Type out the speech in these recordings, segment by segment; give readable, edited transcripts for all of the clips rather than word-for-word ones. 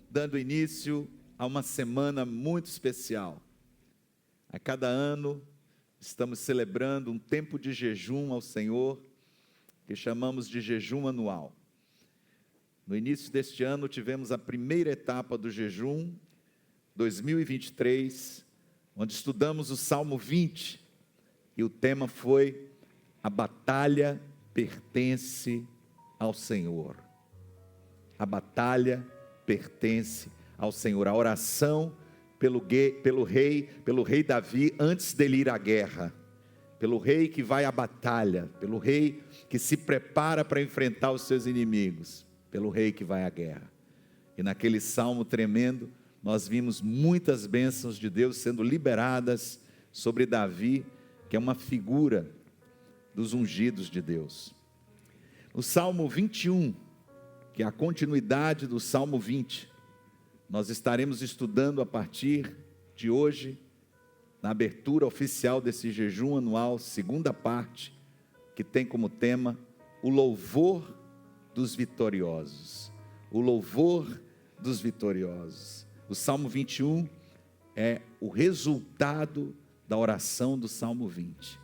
dando início a uma semana muito especial. A cada ano estamos celebrando um tempo de jejum ao Senhor, que chamamos de jejum anual. No início deste ano tivemos a primeira etapa do jejum, 2023, onde estudamos o Salmo 20, e o tema foi: a batalha pertence ao Senhor. A batalha pertence ao Senhor. A oração pelo rei Davi antes dele ir à guerra, pelo rei que vai à batalha, pelo rei que se prepara para enfrentar os seus inimigos, pelo rei que vai à guerra. E naquele salmo tremendo, nós vimos muitas bênçãos de Deus sendo liberadas sobre Davi, que é uma figura dos ungidos de Deus. No Salmo 21, que é a continuidade do Salmo 20, nós estaremos estudando a partir de hoje, na abertura oficial desse jejum anual, segunda parte, que tem como tema o louvor dos vitoriosos. O louvor dos vitoriosos. O Salmo 21 é o resultado da oração do Salmo 20.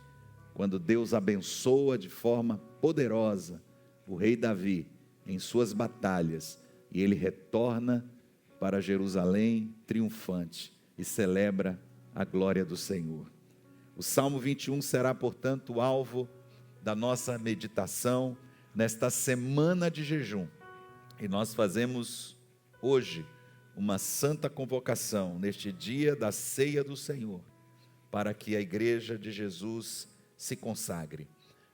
Quando Deus abençoa de forma poderosa o rei Davi em suas batalhas, e ele retorna para Jerusalém triunfante e celebra a glória do Senhor. O Salmo 21 será, portanto, o alvo da nossa meditação nesta semana de jejum. E nós fazemos hoje uma santa convocação, neste dia da ceia do Senhor, para que a igreja de Jesus se consagre,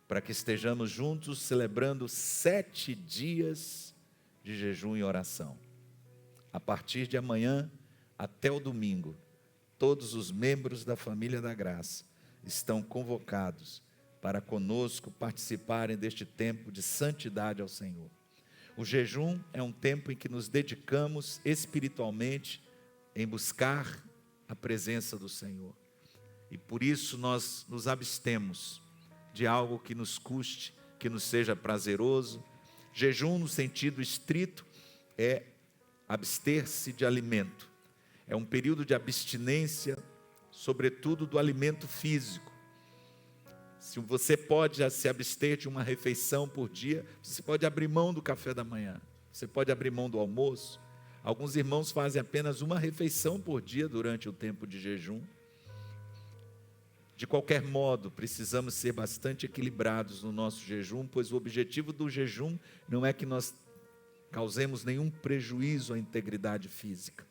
para que estejamos juntos celebrando 7 dias de jejum e oração. A partir de amanhã até o domingo, todos os membros da família da graça estão convocados para conosco participarem deste tempo de santidade ao Senhor. O jejum é um tempo em que nos dedicamos espiritualmente em buscar a presença do Senhor. E por isso nós nos abstemos de algo que nos custe, que nos seja prazeroso. Jejum no sentido estrito é abster-se de alimento. É um período de abstinência, sobretudo do alimento físico. Se você pode se abster de uma refeição por dia, você pode abrir mão do café da manhã, você pode abrir mão do almoço. Alguns irmãos fazem apenas uma refeição por dia durante o tempo de jejum. De qualquer modo, precisamos ser bastante equilibrados no nosso jejum, pois o objetivo do jejum não é que nós causemos nenhum prejuízo à integridade física,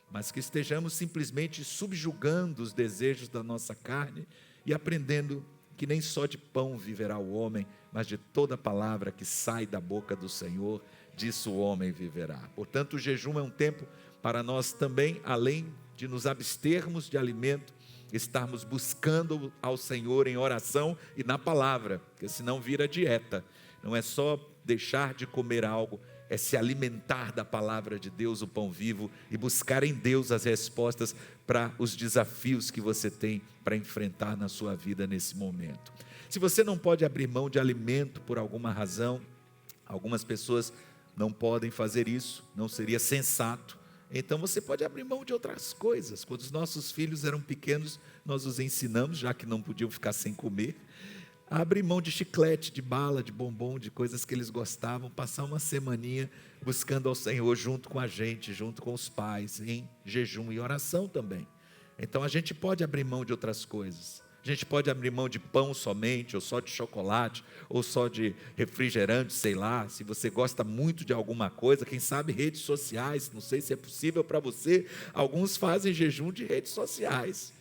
mas que estejamos simplesmente subjugando os desejos da nossa carne e aprendendo que nem só de pão viverá o homem, mas de toda palavra que sai da boca do Senhor, disso o homem viverá. Portanto, o jejum é um tempo para nós também, além de nos abstermos de alimento, estarmos buscando ao Senhor em oração e na palavra, porque senão vira dieta. Não é só deixar de comer algo, é se alimentar da palavra de Deus, o pão vivo, e buscar em Deus as respostas para os desafios que você tem para enfrentar na sua vida nesse momento. Se você não pode abrir mão de alimento por alguma razão, algumas pessoas não podem fazer isso, não seria sensato, então você pode abrir mão de outras coisas. Quando os nossos filhos eram pequenos, nós os ensinamos, já que não podiam ficar sem comer, a abrir mão de chiclete, de bala, de bombom, de coisas que eles gostavam, passar uma semaninha buscando ao Senhor junto com a gente, junto com os pais, em jejum e oração também. Então a gente pode abrir mão de outras coisas. A gente pode abrir mão de pão somente, ou só de chocolate, ou só de refrigerante, sei lá. Se você gosta muito de alguma coisa, quem sabe redes sociais, não sei se é possível para você. Alguns fazem jejum de redes sociais.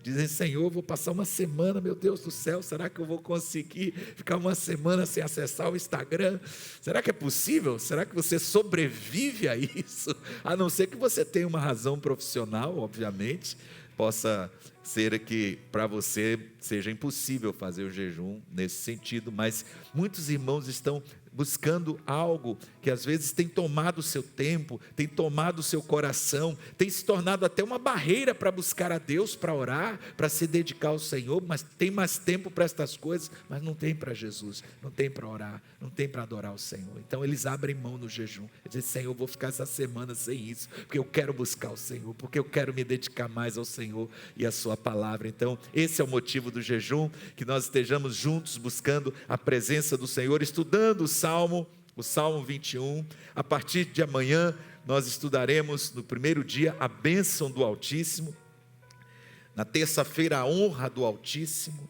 Dizem: Senhor, eu vou passar uma semana, meu Deus do céu, será que eu vou conseguir ficar uma semana sem acessar o Instagram? Será que é possível? Será que você sobrevive a isso? A não ser que você tenha uma razão profissional, obviamente, possa ser que para você seja impossível fazer o jejum nesse sentido, mas muitos irmãos estão buscando algo que às vezes tem tomado o seu tempo, tem tomado o seu coração, tem se tornado até uma barreira para buscar a Deus, para orar, para se dedicar ao Senhor, mas tem mais tempo para estas coisas, mas não tem para Jesus, não tem para orar, não tem para adorar o Senhor. Então eles abrem mão no jejum, eles dizem: Senhor, eu vou ficar essa semana sem isso, porque eu quero buscar o Senhor, porque eu quero me dedicar mais ao Senhor e à sua palavra. Então esse é o motivo do jejum, que nós estejamos juntos buscando a presença do Senhor, estudando o Salmo 21. A partir de amanhã nós estudaremos no primeiro dia a bênção do Altíssimo, na terça-feira a honra do Altíssimo,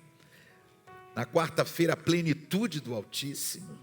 na quarta-feira a plenitude do Altíssimo,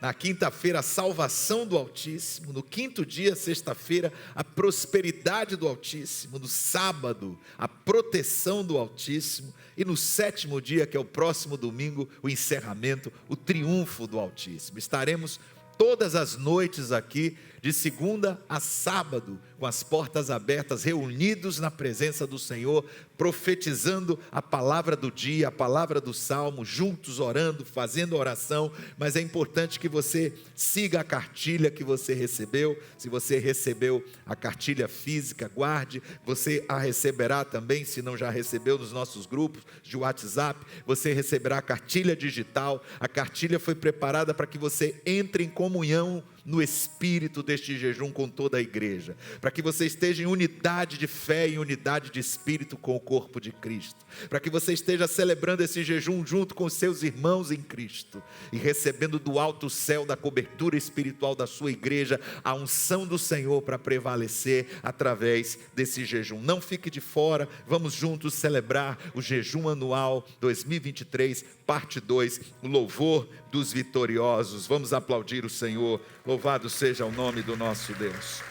na quinta-feira a salvação do Altíssimo, no quinto dia, sexta-feira, a prosperidade do Altíssimo, no sábado, a proteção do Altíssimo, e no sétimo dia, que é o próximo domingo, o encerramento, o triunfo do Altíssimo. Estaremos todas as noites aqui, de segunda a sábado, com as portas abertas, reunidos na presença do Senhor, profetizando a palavra do dia, a palavra do salmo, juntos orando, fazendo oração. Mas é importante que você siga a cartilha que você recebeu. Se você recebeu a cartilha física, guarde. Você a receberá também, se não já recebeu, nos nossos grupos de WhatsApp. Você receberá a cartilha digital. A cartilha foi preparada para que você entre em comunhão no espírito deste jejum com toda a igreja, para que você esteja em unidade de fé, em unidade de espírito com o corpo de Cristo, para que você esteja celebrando esse jejum junto com os seus irmãos em Cristo, e recebendo do alto céu, da cobertura espiritual da sua igreja, a unção do Senhor para prevalecer através desse jejum. Não fique de fora, vamos juntos celebrar o jejum anual 2023, parte 2, o louvor dos vitoriosos. Vamos aplaudir o Senhor. Louvado seja o nome do nosso Deus.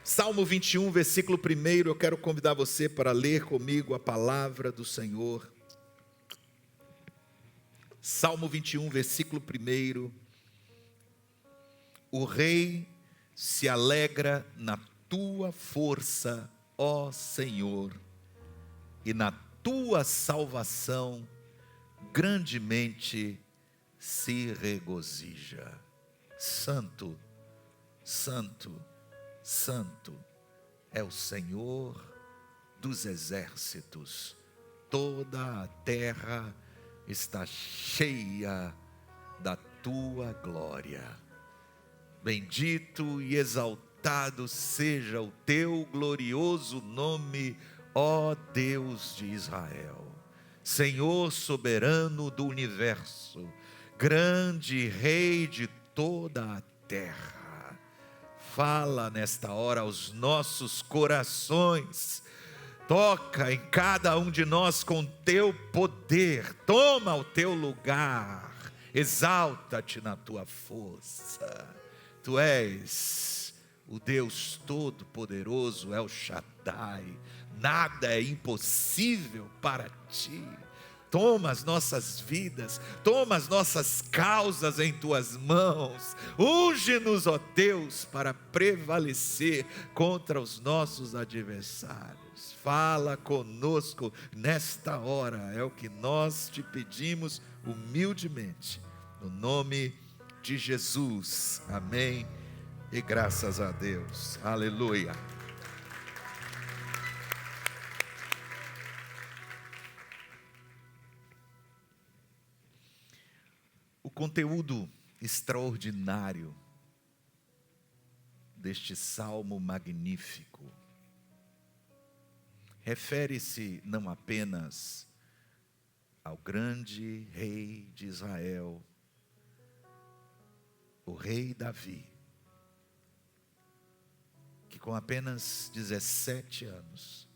Salmo 21, versículo 1, eu quero convidar você para ler comigo a palavra do Senhor. Salmo 21, versículo 1. O rei se alegra na tua força, ó Senhor, e na tua salvação grandemente se regozija. Santo, santo, santo é o Senhor dos exércitos. Toda a terra está cheia da tua glória. Bendito e exaltado seja o teu glorioso nome, ó Deus de Israel. Senhor soberano do universo, grande Rei de toda a terra, fala nesta hora aos nossos corações, toca em cada um de nós com teu poder, toma o teu lugar, exalta-te na tua força. Tu és o Deus Todo-Poderoso, El Shaddai, nada é impossível para ti. Toma as nossas vidas, toma as nossas causas em tuas mãos, unge-nos, ó Deus, para prevalecer contra os nossos adversários. Fala conosco nesta hora, é o que nós te pedimos humildemente, no nome de Jesus, amém, e graças a Deus, aleluia. O conteúdo extraordinário deste salmo magnífico refere-se não apenas ao grande rei de Israel, o rei Davi, que com apenas 17 anos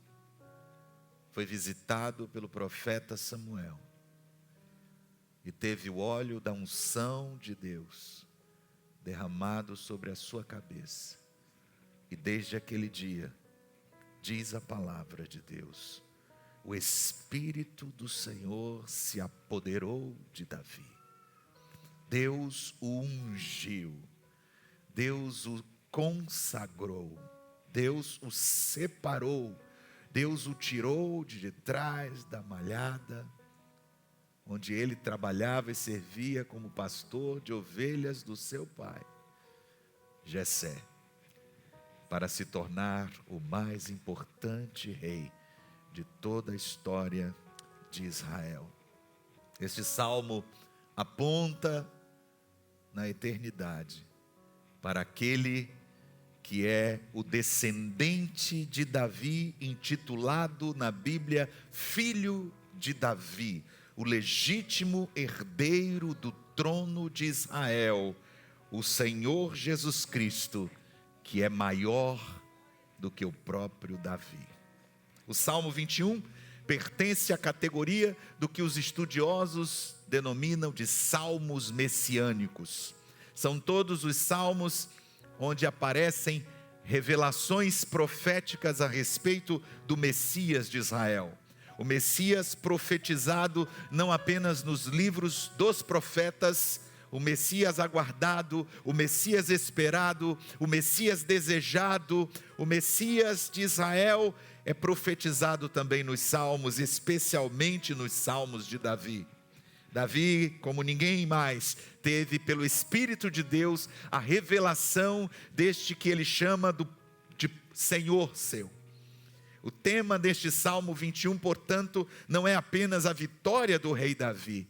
foi visitado pelo profeta Samuel e teve o óleo da unção de Deus derramado sobre a sua cabeça. E desde aquele dia, diz a palavra de Deus, o Espírito do Senhor se apoderou de Davi. Deus o ungiu, Deus o consagrou, Deus o separou, Deus o tirou de trás da malhada onde ele trabalhava e servia como pastor de ovelhas do seu pai, Jessé, para se tornar o mais importante rei de toda a história de Israel. Este salmo aponta na eternidade para aquele que é o descendente de Davi, intitulado na Bíblia Filho de Davi, o legítimo herdeiro do trono de Israel, o Senhor Jesus Cristo, que é maior do que o próprio Davi. O Salmo 21 pertence à categoria do que os estudiosos denominam de salmos messiânicos. São todos os salmos onde aparecem revelações proféticas a respeito do Messias de Israel. O Messias profetizado não apenas nos livros dos profetas, o Messias aguardado, o Messias esperado, o Messias desejado, o Messias de Israel é profetizado também nos salmos, especialmente nos salmos de Davi. Davi, como ninguém mais, teve pelo Espírito de Deus a revelação deste que ele chama de Senhor seu. O tema deste Salmo 21, portanto, não é apenas a vitória do rei Davi,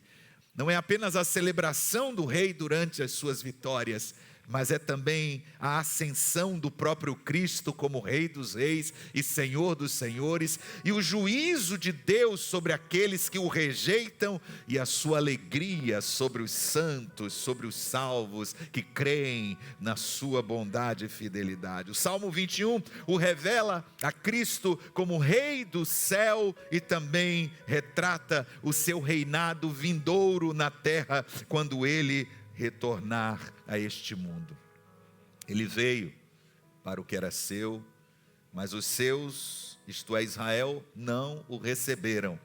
não é apenas a celebração do rei durante as suas vitórias, mas é também a ascensão do próprio Cristo como Rei dos Reis e Senhor dos Senhores, e o juízo de Deus sobre aqueles que o rejeitam, e a sua alegria sobre os santos, sobre os salvos que creem na sua bondade e fidelidade. O Salmo 21 o revela a Cristo como Rei do céu e também retrata o seu reinado vindouro na terra quando ele retornar a este mundo. Ele veio para o que era seu, mas os seus, isto é Israel, não o receberam,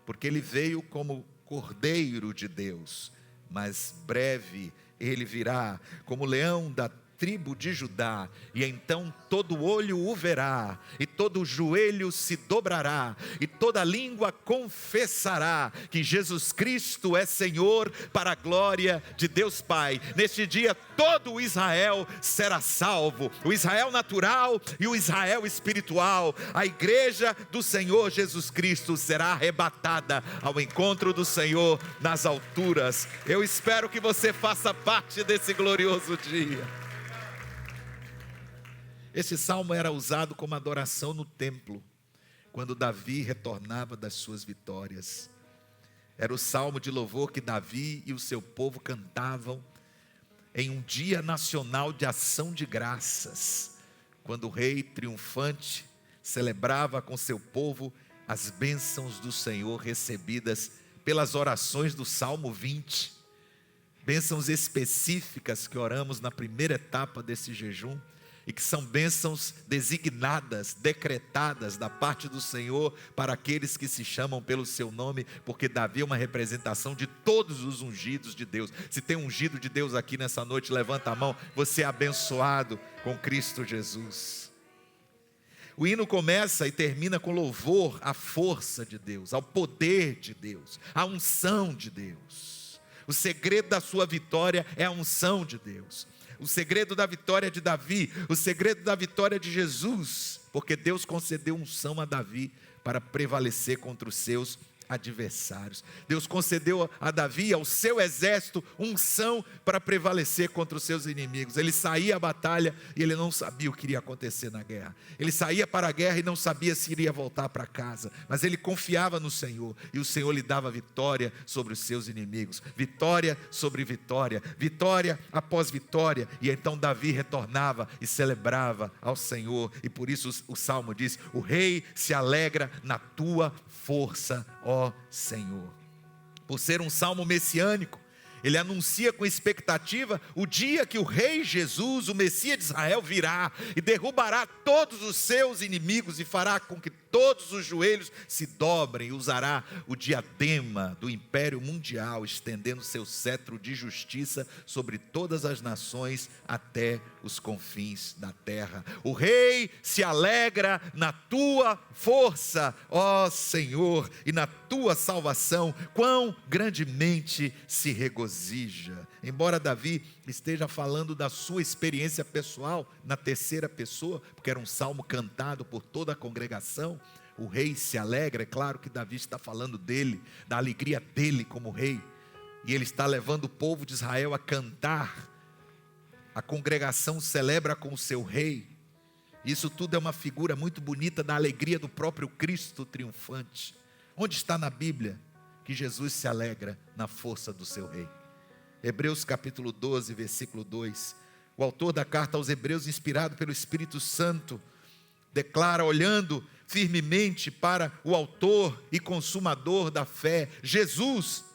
porque ele veio como Cordeiro de Deus, mas breve ele virá como leão da tribo de Judá, e então todo olho o verá, e todo joelho se dobrará, e toda língua confessará que Jesus Cristo é Senhor, para a glória de Deus Pai. Neste dia todo o Israel será salvo, o Israel natural e o Israel espiritual. A igreja do Senhor Jesus Cristo será arrebatada ao encontro do Senhor nas alturas. Eu espero que você faça parte desse glorioso dia. Esse salmo era usado como adoração no templo, quando Davi retornava das suas vitórias. Era o salmo de louvor que Davi e o seu povo cantavam em um dia nacional de ação de graças, quando o rei triunfante celebrava com seu povo as bênçãos do Senhor recebidas pelas orações do Salmo 20. Bênçãos específicas que oramos na primeira etapa desse jejum, e que são bênçãos designadas, decretadas da parte do Senhor para aqueles que se chamam pelo seu nome, porque Davi é uma representação de todos os ungidos de Deus. Se tem ungido de Deus aqui nessa noite, levanta a mão, você é abençoado com Cristo Jesus. O hino começa e termina com louvor à força de Deus, ao poder de Deus, à unção de Deus. O segredo da sua vitória é a unção de Deus. O segredo da vitória de Davi, o segredo da vitória de Jesus, porque Deus concedeu unção a Davi para prevalecer contra os seus adversários. Deus concedeu a Davi, ao seu exército, unção para prevalecer contra os seus inimigos. Ele saía à batalha e ele não sabia o que iria acontecer na guerra. Ele saía para a guerra e não sabia se iria voltar para casa, mas ele confiava no Senhor, e o Senhor lhe dava vitória sobre os seus inimigos, vitória sobre vitória, vitória após vitória. E então Davi retornava e celebrava ao Senhor, e por isso o Salmo diz: o rei se alegra na tua força, ó Senhor. Por ser um salmo messiânico, Ele anuncia com expectativa o dia que o Rei Jesus, o Messias de Israel, virá e derrubará todos os seus inimigos e fará com que todos os joelhos se dobrem, e usará o diadema do império mundial, estendendo seu cetro de justiça sobre todas as nações até os confins da terra. O Rei se alegra na tua força, ó Senhor, e na tua salvação, quão grandemente se regozija. Embora Davi esteja falando da sua experiência pessoal na terceira pessoa, porque era um salmo cantado por toda a congregação, o rei se alegra. É claro que Davi está falando dele, da alegria dele como rei, e ele está levando o povo de Israel a cantar. A congregação celebra com o seu rei. Isso tudo é uma figura muito bonita da alegria do próprio Cristo triunfante. Onde está na Bíblia que Jesus se alegra na força do seu rei? Hebreus capítulo 12, versículo 2. O autor da carta aos Hebreus, inspirado pelo Espírito Santo, declara, olhando firmemente para o autor e consumador da fé, Jesus,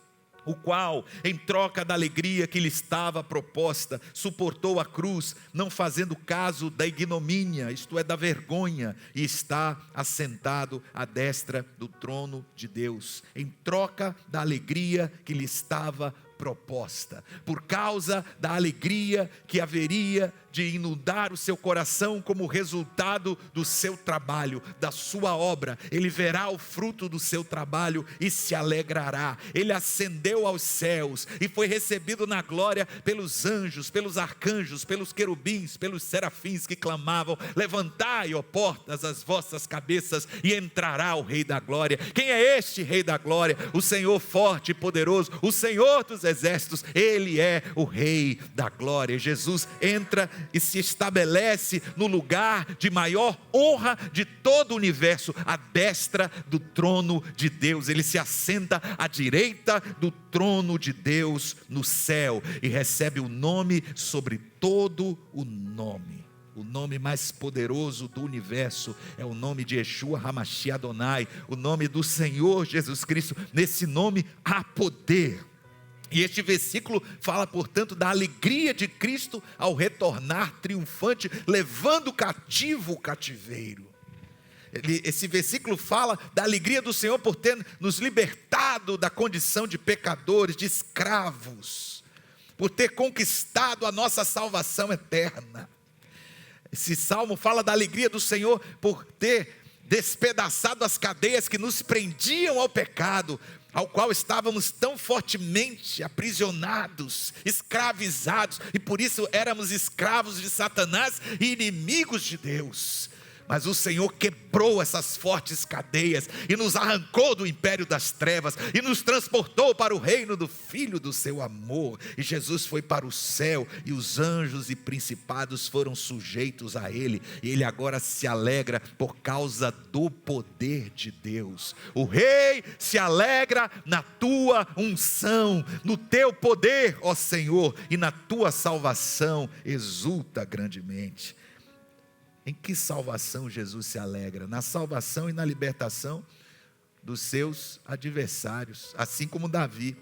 o qual, em troca da alegria que lhe estava proposta, suportou a cruz, não fazendo caso da ignomínia, isto é, da vergonha, e está assentado à destra do trono de Deus. Em troca da alegria que lhe estava proposta, por causa da alegria que haveria de inundar o seu coração como resultado do seu trabalho, da sua obra, ele verá o fruto do seu trabalho e se alegrará. Ele ascendeu aos céus e foi recebido na glória pelos anjos, pelos arcanjos, pelos querubins, pelos serafins que clamavam: levantai, ó portas, as vossas cabeças, e entrará o Rei da glória. Quem é este Rei da glória? O Senhor forte e poderoso, o Senhor dos exércitos. Ele é o Rei da glória. Jesus entra e se estabelece no lugar de maior honra de todo o universo, à destra do trono de Deus. Ele se assenta à direita do trono de Deus no céu e recebe o nome sobre todo o nome. O nome mais poderoso do universo é o nome de Yeshua HaMashiach Adonai, o nome do Senhor Jesus Cristo. Nesse nome há poder. E este versículo fala, portanto, da alegria de Cristo ao retornar triunfante, levando cativo o cativeiro. Esse versículo fala da alegria do Senhor por ter nos libertado da condição de pecadores, de escravos, por ter conquistado a nossa salvação eterna. Esse salmo fala da alegria do Senhor por ter despedaçado as cadeias que nos prendiam ao pecado, ao qual estávamos tão fortemente aprisionados, escravizados, e por isso éramos escravos de Satanás e inimigos de Deus. Mas o Senhor quebrou essas fortes cadeias e nos arrancou do império das trevas e nos transportou para o reino do Filho do seu amor. E Jesus foi para o céu e os anjos e principados foram sujeitos a Ele. E Ele agora se alegra por causa do poder de Deus. O Rei se alegra na tua unção, no teu poder, ó Senhor, e na tua salvação exulta grandemente. Em que salvação Jesus se alegra? Na salvação e na libertação dos seus adversários, assim como Davi.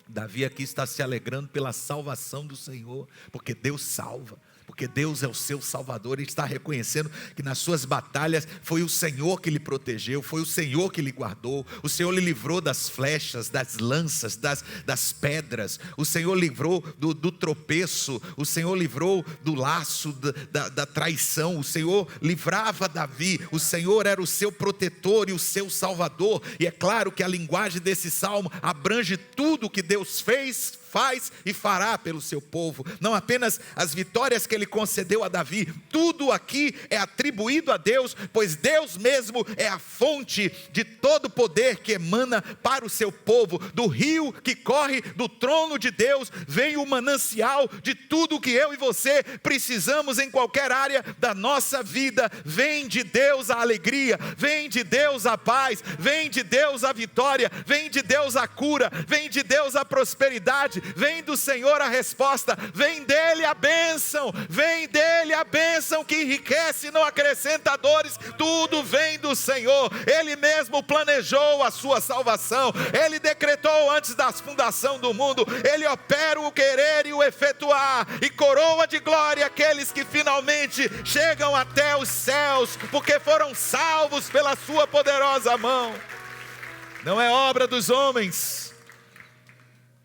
Davi aqui está se alegrando pela salvação do Senhor, porque Deus salva, porque Deus é o seu Salvador. Ele está reconhecendo que nas suas batalhas foi o Senhor que lhe protegeu, foi o Senhor que lhe guardou. O Senhor lhe livrou das flechas, das lanças, das pedras. O Senhor livrou do tropeço, o Senhor livrou do laço, da traição. O Senhor livrava Davi, o Senhor era o seu protetor e o seu Salvador. E é claro que a linguagem desse salmo abrange tudo que Deus fez, faz e fará pelo seu povo, não apenas as vitórias que Ele concedeu a Davi. Tudo aqui é atribuído a Deus, pois Deus mesmo é a fonte de todo poder que emana para o seu povo. Do rio que corre do trono de Deus vem o manancial de tudo que eu e você precisamos em qualquer área da nossa vida. Vem de Deus a alegria, vem de Deus a paz, vem de Deus a vitória, vem de Deus a cura, vem de Deus a prosperidade, vem do Senhor a resposta, vem dele a bênção, vem dele a bênção que enriquece e não acrescenta dores, tudo vem do Senhor. Ele mesmo planejou a sua salvação, ele decretou antes da fundação do mundo, ele opera o querer e o efetuar, e coroa de glória aqueles que finalmente chegam até os céus, porque foram salvos pela sua poderosa mão. Não é obra dos homens,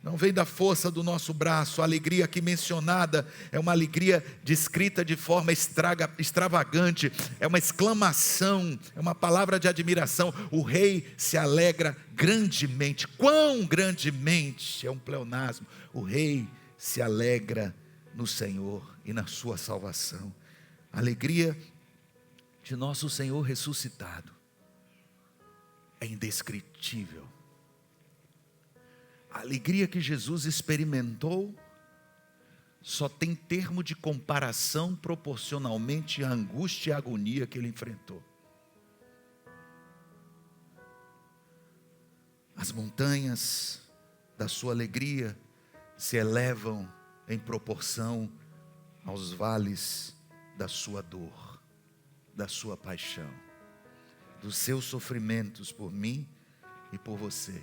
não vem da força do nosso braço. A alegria aqui mencionada é uma alegria descrita de forma extravagante, é uma exclamação, é uma palavra de admiração. O rei se alegra grandemente. Quão grandemente, é um pleonasmo. O rei se alegra no Senhor e na sua salvação. A alegria de nosso Senhor ressuscitado é indescritível. A alegria que Jesus experimentou só tem termo de comparação proporcionalmente à angústia e à agonia que ele enfrentou. As montanhas da sua alegria se elevam em proporção aos vales da sua dor, da sua paixão, dos seus sofrimentos por mim e por você.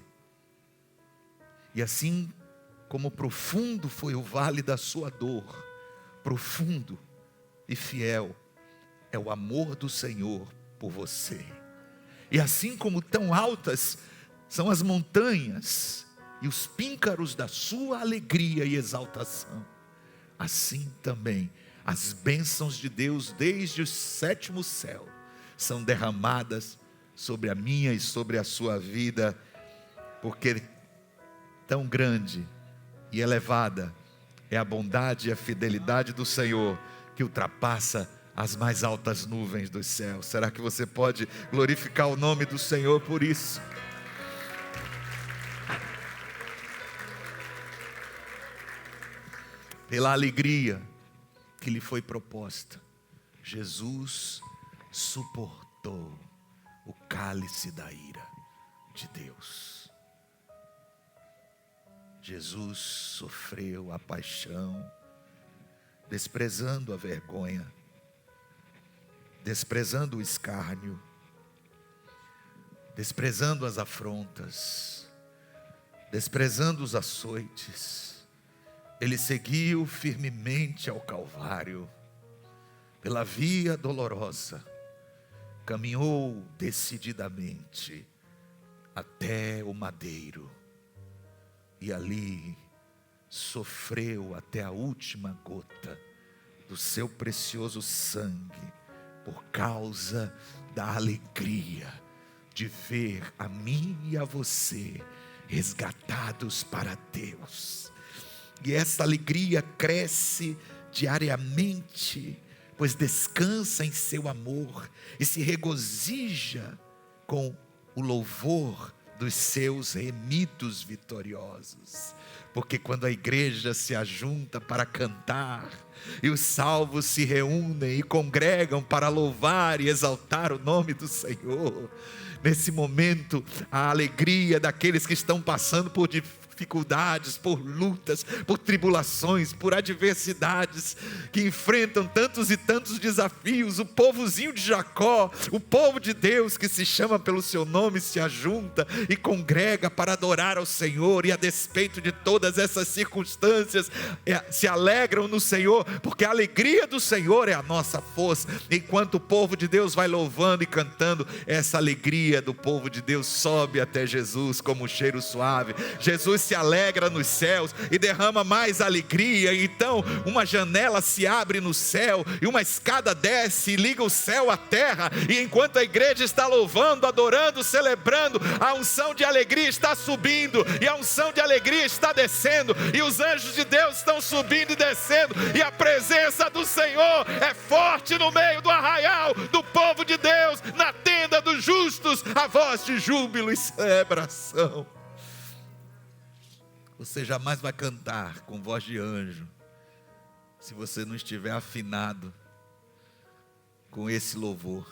E assim como profundo foi o vale da sua dor, profundo e fiel é o amor do Senhor por você. E assim como tão altas são as montanhas e os píncaros da sua alegria e exaltação, assim também as bênçãos de Deus desde o sétimo céu são derramadas sobre a minha e sobre a sua vida, porque tão grande e elevada é a bondade e a fidelidade do Senhor, que ultrapassa as mais altas nuvens dos céus. Será que você pode glorificar o nome do Senhor por isso? Pela alegria que lhe foi proposta, Jesus suportou o cálice da ira de Deus. Jesus sofreu a paixão, desprezando a vergonha, desprezando o escárnio, desprezando as afrontas, desprezando os açoites. Ele seguiu firmemente ao Calvário, pela via dolorosa, caminhou decididamente até o madeiro, e ali sofreu até a última gota do seu precioso sangue, por causa da alegria de ver a mim e a você resgatados para Deus. E essa alegria cresce diariamente, pois descansa em seu amor e se regozija com o louvor dos seus remidos vitoriosos. Porque quando a igreja se ajunta para cantar, e os salvos se reúnem e congregam para louvar e exaltar o nome do Senhor, nesse momento a alegria daqueles que estão passando por dificuldades, por lutas, por tribulações, por adversidades, que enfrentam tantos e tantos desafios, o povozinho de Jacó, o povo de Deus que se chama pelo seu nome, se ajunta e congrega para adorar ao Senhor, e a despeito de todas essas circunstâncias, se alegram no Senhor, porque a alegria do Senhor é a nossa força. Enquanto o povo de Deus vai louvando e cantando, essa alegria do povo de Deus sobe até Jesus como um cheiro suave. Jesus se alegra nos céus e derrama mais alegria. Então uma janela se abre no céu e uma escada desce e liga o céu à terra, e enquanto a igreja está louvando, adorando, celebrando, a unção de alegria está subindo e a unção de alegria está descendo, e os anjos de Deus estão subindo e descendo, e a presença do Senhor é forte no meio do arraial do povo de Deus, na tenda dos justos, a voz de júbilo e celebração. Você jamais vai cantar com voz de anjo se você não estiver afinado com esse louvor.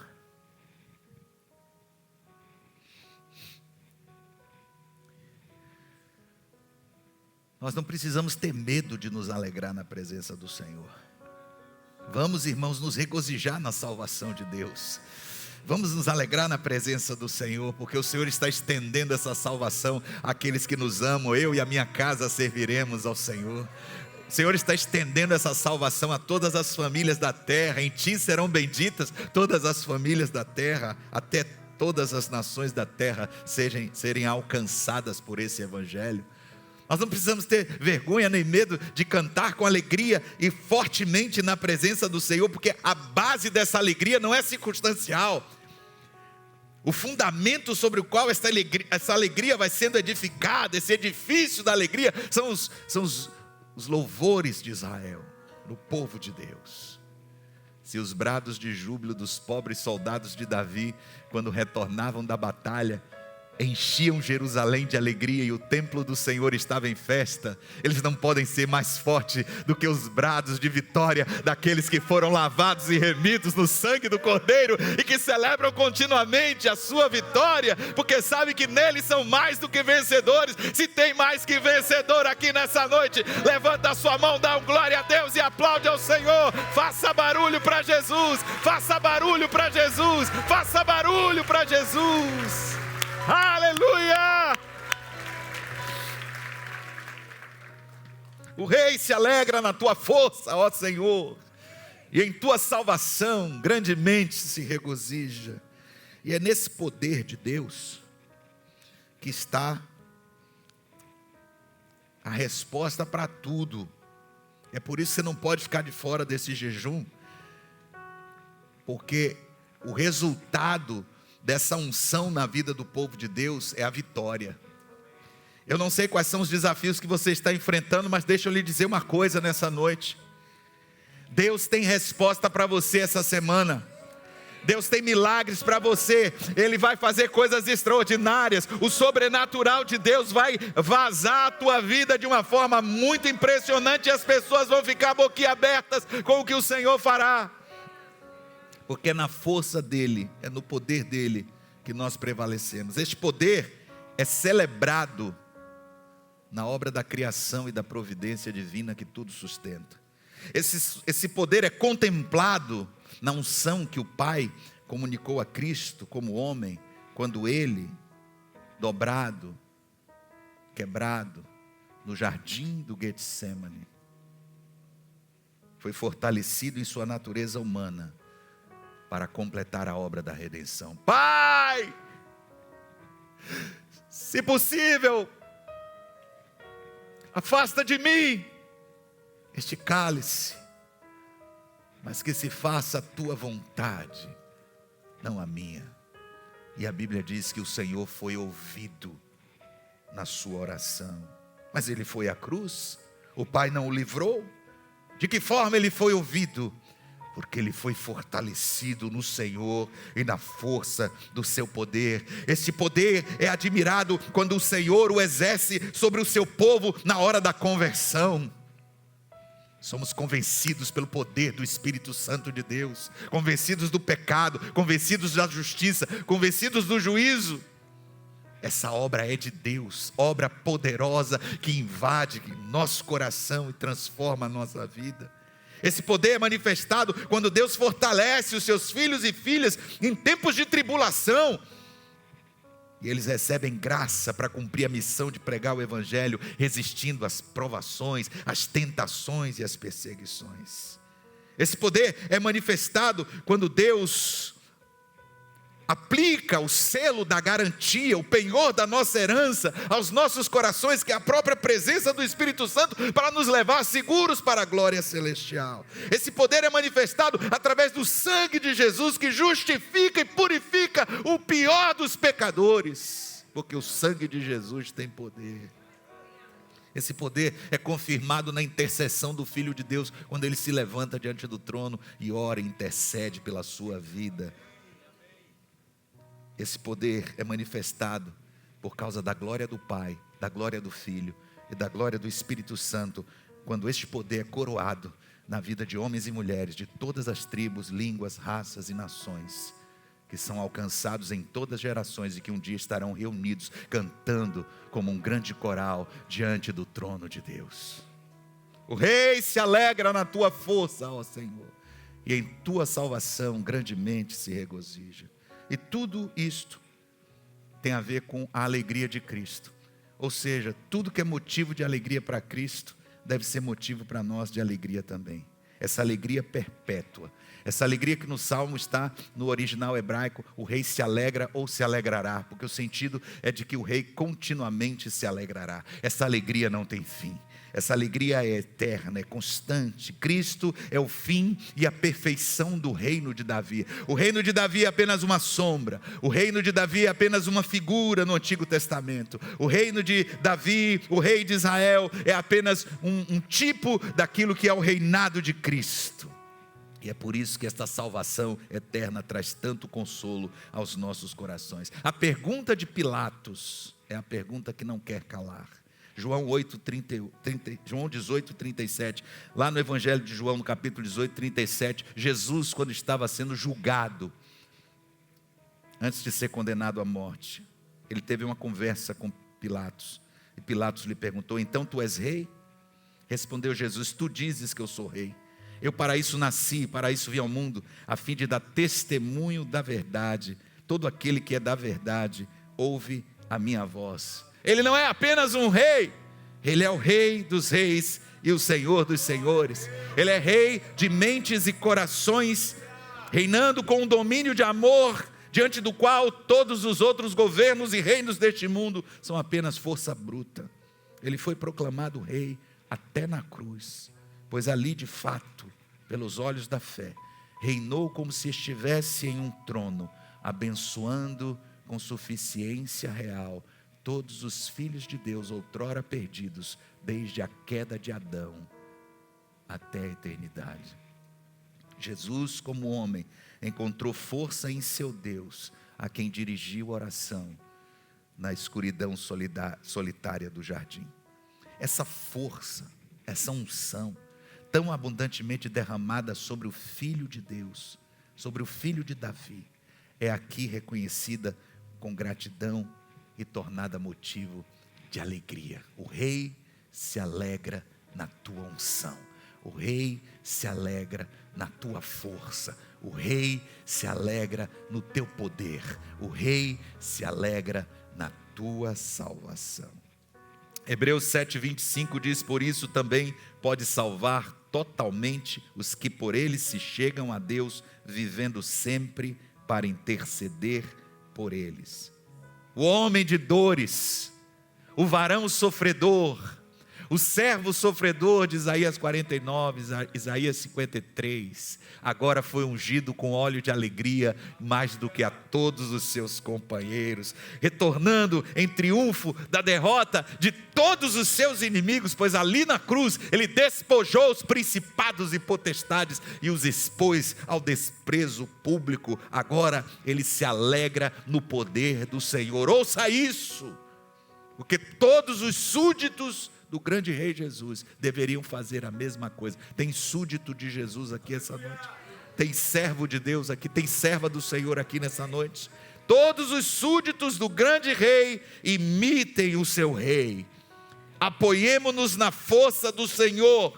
Nós não precisamos ter medo de nos alegrar na presença do Senhor. Vamos, irmãos, nos regozijar na salvação de Deus. Vamos nos alegrar na presença do Senhor, porque o Senhor está estendendo essa salvação àqueles que nos amam. Eu e a minha casa serviremos ao Senhor. O Senhor está estendendo essa salvação a todas as famílias da terra. Em ti serão benditas todas as famílias da terra, até todas as nações da terra serem alcançadas por esse evangelho. Nós não precisamos ter vergonha nem medo de cantar com alegria e fortemente na presença do Senhor, porque a base dessa alegria não é circunstancial. O fundamento sobre o qual essa alegria vai sendo edificada, esse edifício da alegria, são os louvores de Israel, do povo de Deus. Se os brados de júbilo dos pobres soldados de Davi, quando retornavam da batalha, enchiam Jerusalém de alegria e o templo do Senhor estava em festa, eles não podem ser mais fortes do que os brados de vitória daqueles que foram lavados e remidos no sangue do Cordeiro e que celebram continuamente a sua vitória, porque sabem que nele são mais do que vencedores. Se tem mais que vencedor aqui nessa noite, levanta a sua mão, dá um glória a Deus e aplaude ao Senhor. Faça barulho para Jesus, faça barulho para Jesus, faça barulho para Jesus. Aleluia! O rei se alegra na tua força, ó Senhor, e em tua salvação grandemente se regozija. E é nesse poder de Deus que está a resposta para tudo. É por isso que você não pode ficar de fora desse jejum, porque o resultado dessa unção na vida do povo de Deus é a vitória. Eu não sei quais são os desafios que você está enfrentando, mas deixa eu lhe dizer uma coisa nessa noite. Deus tem resposta para você essa semana. Deus tem milagres para você. Ele vai fazer coisas extraordinárias. O sobrenatural de Deus vai vazar a tua vida de uma forma muito impressionante, e as pessoas vão ficar boquiabertas com o que o Senhor fará. Porque é na força dele, é no poder dele que nós prevalecemos. Este poder é celebrado na obra da criação e da providência divina que tudo sustenta. Esse poder é contemplado na unção que o Pai comunicou a Cristo como homem, quando ele, dobrado, quebrado, no jardim do Getsêmani, foi fortalecido em sua natureza humana, para completar a obra da redenção. Pai, se possível, afasta de mim este cálice, mas que se faça a tua vontade, não a minha. E a Bíblia diz que o Senhor foi ouvido na sua oração. Mas ele foi à cruz, o Pai não o livrou. De que forma ele foi ouvido? Porque ele foi fortalecido no Senhor e na força do seu poder. Esse poder é admirado quando o Senhor o exerce sobre o seu povo na hora da conversão. Somos convencidos pelo poder do Espírito Santo de Deus, convencidos do pecado, convencidos da justiça, convencidos do juízo. Essa obra é de Deus, obra poderosa que invade nosso coração e transforma a nossa vida. Esse poder é manifestado quando Deus fortalece os seus filhos e filhas em tempos de tribulação. E eles recebem graça para cumprir a missão de pregar o Evangelho, resistindo às provações, às tentações e às perseguições. Esse poder é manifestado quando Deus aplica o selo da garantia, o penhor da nossa herança aos nossos corações, que é a própria presença do Espírito Santo, para nos levar seguros para a glória celestial. Esse poder é manifestado através do sangue de Jesus, que justifica e purifica o pior dos pecadores, porque o sangue de Jesus tem poder. Esse poder é confirmado na intercessão do Filho de Deus, quando ele se levanta diante do trono e ora e intercede pela sua vida. Esse poder é manifestado por causa da glória do Pai, da glória do Filho e da glória do Espírito Santo, quando este poder é coroado na vida de homens e mulheres de todas as tribos, línguas, raças e nações que são alcançados em todas as gerações e que um dia estarão reunidos, cantando como um grande coral diante do trono de Deus. O rei se alegra na tua força, ó Senhor, e em tua salvação grandemente se regozija. E tudo isto tem a ver com a alegria de Cristo. Ou seja, tudo que é motivo de alegria para Cristo, deve ser motivo para nós de alegria também. Essa alegria perpétua. Essa alegria que no Salmo está no original hebraico, o rei se alegra ou se alegrará, porque o sentido é de que o rei continuamente se alegrará. Essa alegria não tem fim. Essa alegria é eterna, é constante. Cristo é o fim e a perfeição do reino de Davi. O reino de Davi é apenas uma sombra. O reino de Davi é apenas uma figura no Antigo Testamento. O reino de Davi, o rei de Israel, é apenas um tipo daquilo que é o reinado de Cristo. E é por isso que esta salvação eterna traz tanto consolo aos nossos corações. A pergunta de Pilatos é a pergunta que não quer calar. João 18, 37, lá no Evangelho de João, no capítulo 18, 37, Jesus, quando estava sendo julgado, antes de ser condenado à morte, ele teve uma conversa com Pilatos, e Pilatos lhe perguntou: então tu és rei? Respondeu Jesus: tu dizes que eu sou rei. Eu para isso nasci, para isso vim ao mundo, a fim de dar testemunho da verdade. Todo aquele que é da verdade, ouve a minha voz. Ele não é apenas um rei, ele é o rei dos reis e o senhor dos senhores. Ele é rei de mentes e corações, reinando com um domínio de amor, diante do qual todos os outros governos e reinos deste mundo são apenas força bruta. Ele foi proclamado rei até na cruz, pois ali de fato, pelos olhos da fé, reinou como se estivesse em um trono, abençoando com suficiência real todos os filhos de Deus outrora perdidos, desde a queda de Adão até a eternidade. Jesus, como homem, encontrou força em seu Deus, a quem dirigiu oração na escuridão solitária do jardim. Essa força, essa unção, tão abundantemente derramada sobre o Filho de Deus, sobre o Filho de Davi, é aqui reconhecida com gratidão e tornada motivo de alegria. O rei se alegra na tua unção. O rei se alegra na tua força. O rei se alegra no teu poder. O rei se alegra na tua salvação. Hebreus 7:25 diz: por isso também pode salvar totalmente os que por ele se chegam a Deus, vivendo sempre para interceder por eles. O homem de dores, o varão sofredor, o servo sofredor de Isaías 49, Isaías 53, agora foi ungido com óleo de alegria mais do que a todos os seus companheiros, retornando em triunfo da derrota de todos os seus inimigos, pois ali na cruz ele despojou os principados e potestades e os expôs ao desprezo público. Agora ele se alegra no poder do Senhor. Ouça isso, porque todos os súditos do grande rei Jesus deveriam fazer a mesma coisa. Tem súdito de Jesus aqui essa noite, tem servo de Deus aqui, tem serva do Senhor aqui nessa noite. Todos os súditos do grande rei imitem o seu rei. Apoiemo-nos na força do Senhor,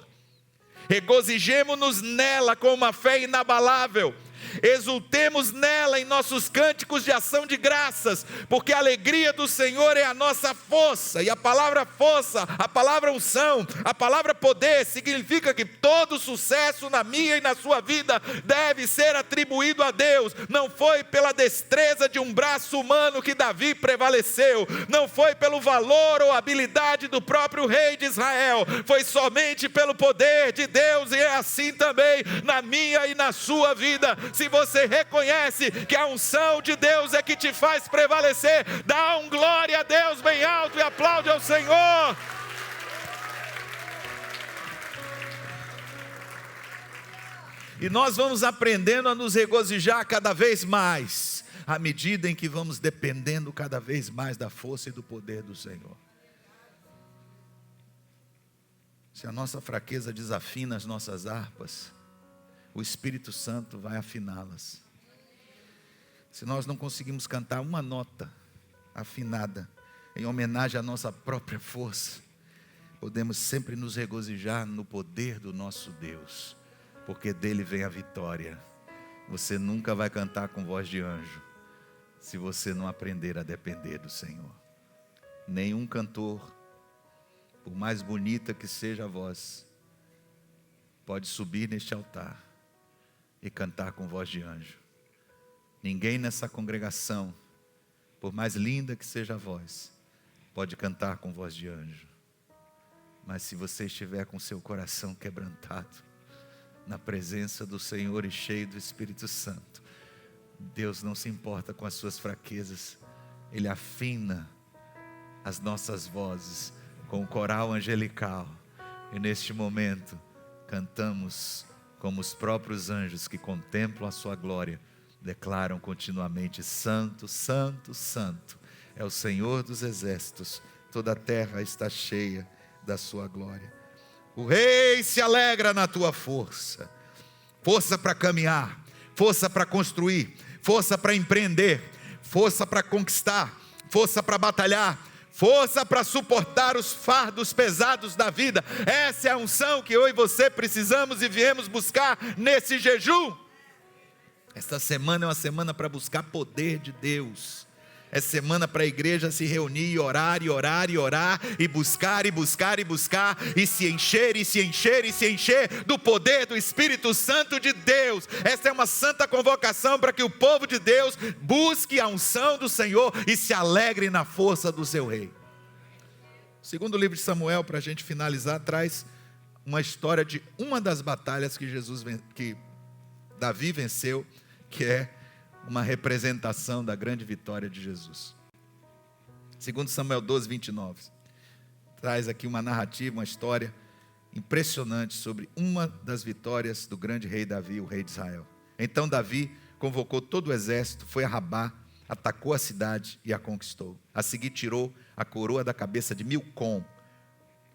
regozijemo-nos nela com uma fé inabalável, exultemos nela em nossos cânticos de ação de graças, porque a alegria do Senhor é a nossa força. E a palavra força, a palavra unção, a palavra poder significa que todo sucesso na minha e na sua vida deve ser atribuído a Deus. Não foi pela destreza de um braço humano que Davi prevaleceu, não foi pelo valor ou habilidade do próprio rei de Israel, foi somente pelo poder de Deus. E é assim também na minha e na sua vida. Se você reconhece que a unção de Deus é que te faz prevalecer, dá um glória a Deus bem alto e aplaude ao Senhor. E nós vamos aprendendo a nos regozijar cada vez mais, à medida em que vamos dependendo cada vez mais da força e do poder do Senhor. Se a nossa fraqueza desafina as nossas harpas, o Espírito Santo vai afiná-las. Se nós não conseguimos cantar uma nota afinada em homenagem à nossa própria força, podemos sempre nos regozijar no poder do nosso Deus, porque dele vem a vitória. Você nunca vai cantar com voz de anjo se você não aprender a depender do Senhor. Nenhum cantor, por mais bonita que seja a voz, pode subir neste altar e cantar com voz de anjo. Ninguém nessa congregação, por mais linda que seja a voz, pode cantar com voz de anjo. Mas se você estiver com seu coração quebrantado, na presença do Senhor e cheio do Espírito Santo, Deus não se importa com as suas fraquezas. Ele afina as nossas vozes com o coral angelical. E neste momento, cantamos como os próprios anjos que contemplam a sua glória, declaram continuamente: Santo, Santo, Santo é o Senhor dos exércitos, toda a terra está cheia da sua glória. O rei se alegra na tua força, força para caminhar, força para construir, força para empreender, força para conquistar, força para batalhar, força para suportar os fardos pesados da vida. Essa é a unção que eu e você precisamos e viemos buscar nesse jejum. Esta semana é uma semana para buscar poder de Deus. É semana para a igreja se reunir e orar, e orar, e orar, e buscar, e buscar, e buscar, e se encher, e se encher, e se encher do poder do Espírito Santo de Deus. Esta é uma santa convocação para que o povo de Deus busque a unção do Senhor e se alegre na força do seu rei. O segundo livro de Samuel, para a gente finalizar, traz uma história de uma das batalhas que Davi venceu, que é uma representação da grande vitória de Jesus. Segundo Samuel 12, 29, traz aqui uma narrativa, uma história impressionante sobre uma das vitórias do grande rei Davi, o rei de Israel. Então Davi convocou todo o exército, foi a Rabá, atacou a cidade e a conquistou. A seguir tirou a coroa da cabeça de Milcom,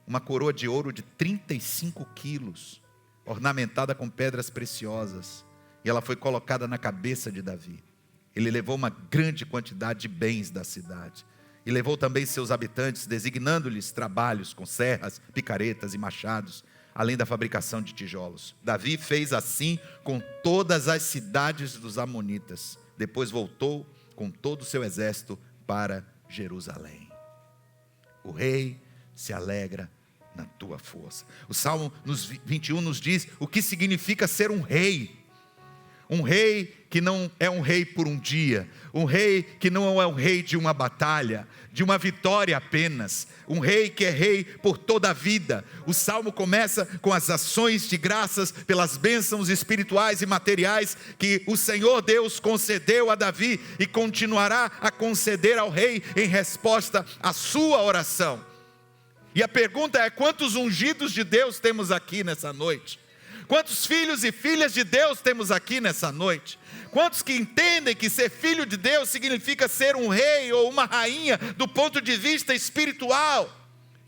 uma coroa de ouro de 35 quilos, ornamentada com pedras preciosas. E ela foi colocada na cabeça de Davi. Ele levou uma grande quantidade de bens da cidade. E levou também seus habitantes, designando-lhes trabalhos com serras, picaretas e machados, além da fabricação de tijolos. Davi fez assim com todas as cidades dos amonitas. Depois voltou com todo o seu exército para Jerusalém. O rei se alegra na tua força. O Salmo 21 nos diz o que significa ser um rei. Um rei que não é um rei por um dia, um rei que não é um rei de uma batalha, de uma vitória apenas, um rei que é rei por toda a vida. O Salmo começa com as ações de graças pelas bênçãos espirituais e materiais que o Senhor Deus concedeu a Davi e continuará a conceder ao rei em resposta à sua oração. E a pergunta é: quantos ungidos de Deus temos aqui nessa noite? Quantos filhos e filhas de Deus temos aqui nessa noite? Quantos que entendem que ser filho de Deus significa ser um rei ou uma rainha do ponto de vista espiritual?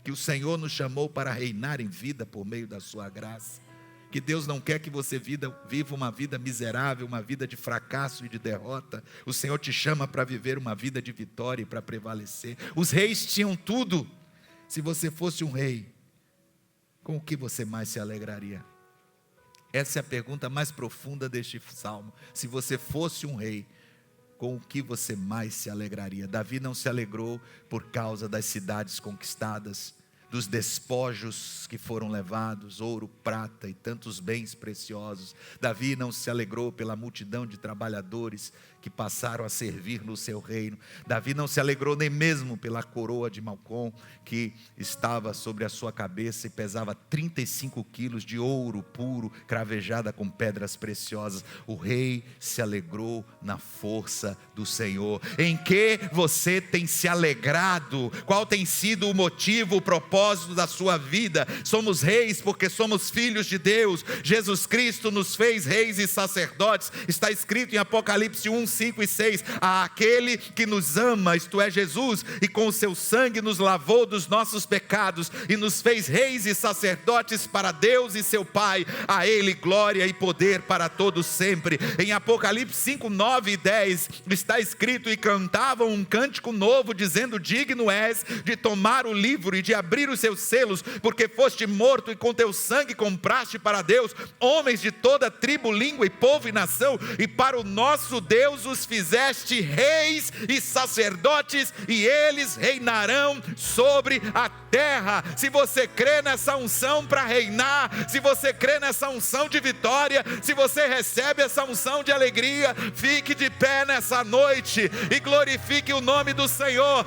Que o Senhor nos chamou para reinar em vida por meio da sua graça. Que Deus não quer que você viva uma vida miserável, uma vida de fracasso e de derrota. O Senhor te chama para viver uma vida de vitória e para prevalecer. Os reis tinham tudo. Se você fosse um rei, com o que você mais se alegraria? Essa é a pergunta mais profunda deste salmo. Se você fosse um rei, com o que você mais se alegraria? Davi não se alegrou por causa das cidades conquistadas, dos despojos que foram levados, ouro, prata e tantos bens preciosos. Davi não se alegrou pela multidão de trabalhadores que passaram a servir no seu reino. Davi não se alegrou nem mesmo pela coroa de Milcom, que estava sobre a sua cabeça e pesava 35 quilos de ouro puro, cravejada com pedras preciosas. O rei se alegrou na força do Senhor. Em que você tem se alegrado? Qual tem sido o motivo, o propósito propósito da sua vida. Somos reis porque somos filhos de Deus. Jesus Cristo nos fez reis e sacerdotes. Está escrito em Apocalipse 1, 5 e 6: aquele que nos ama, isto é Jesus, e com o seu sangue nos lavou dos nossos pecados e nos fez reis e sacerdotes para Deus e seu Pai. A Ele glória e poder para todos sempre. Em Apocalipse 5, 9 e 10 está escrito: e cantavam um cântico novo, dizendo: digno és de tomar o livro e de abrir os seus selos, porque foste morto e com teu sangue compraste para Deus homens de toda tribo, língua e povo e nação, e para o nosso Deus os fizeste reis e sacerdotes, e eles reinarão sobre a terra. Se você crê nessa unção para reinar, se você crê nessa unção de vitória, se você recebe essa unção de alegria, fique de pé nessa noite e glorifique o nome do Senhor.